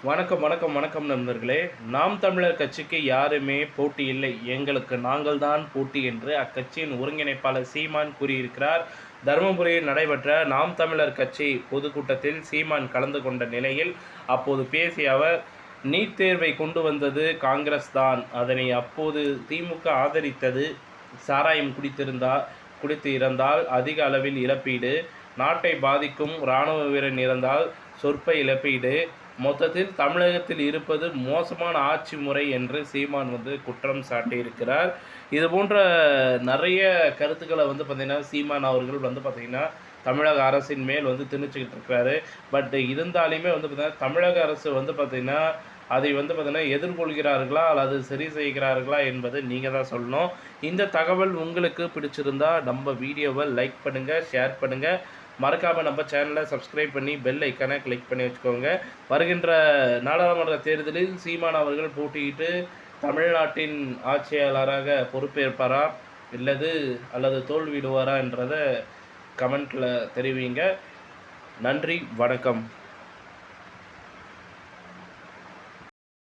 வணக்கம் வணக்கம் வணக்கம் நண்பர்களே. நாம் தமிழர் கட்சிக்கு யாருமே போட்டி இல்லை, எங்களுக்கு நாங்கள் தான் போட்டி என்று அக்கட்சியின் ஒருங்கிணைப்பாளர் சீமான் கூறியிருக்கிறார். தருமபுரியில் நடைபெற்ற நாம் தமிழர் கட்சி பொதுக்கூட்டத்தில் சீமான் கலந்து கொண்ட நிலையில் அப்போது பேசிய அவர், நீட் தேர்வை கொண்டு வந்தது காங்கிரஸ் தான், அதனை அப்போது திமுக ஆதரித்தது. சாராயம் குடித்து இறந்தால் அதிக அளவில் இழப்பீடு, நாட்டை பாதிக்கும் இராணுவ வீரன் இறந்தால் சொற்ப இழப்பீடு, மொத்தத்தில் தமிழகத்தில் இருப்பது மோசமான ஆட்சி முறை என்று சீமான் குற்றம் சாட்டியிருக்கிறார். இது போன்ற நிறைய கருத்துக்களை பார்த்திங்கன்னா சீமான் அவர்கள் பார்த்திங்கன்னா தமிழக அரசின் மேல் திணிச்சுக்கிட்டு இருக்கிறாரு. பட் இருந்தாலுமே பார்த்திங்கன்னா தமிழக அரசு பார்த்திங்கன்னா அதை பார்த்திங்கன்னா எதிர்கொள்கிறார்களா அல்லது சரி செய்கிறார்களா என்பது நீங்கள் தான் சொல்லணும். இந்த தகவல் உங்களுக்கு பிடிச்சிருந்தா நம்ம வீடியோவை லைக் பண்ணுங்கள், ஷேர் பண்ணுங்கள், மறக்காமல் நம்ம சேனலை சப்ஸ்கிரைப் பண்ணி பெல் ஐக்கானை கிளிக் பண்ணி வச்சுக்கோங்க. வருகின்ற நாடாளுமன்ற தேர்தலில் சீமான் அவர்கள் போட்டியிட்டு தமிழ்நாட்டின் ஆட்சியாளராக பொறுப்பேற்பாரா அல்லது தோல்விடுவாரா என்றதை கமெண்ட்டில் தெரிவிங்க. நன்றி, வணக்கம்.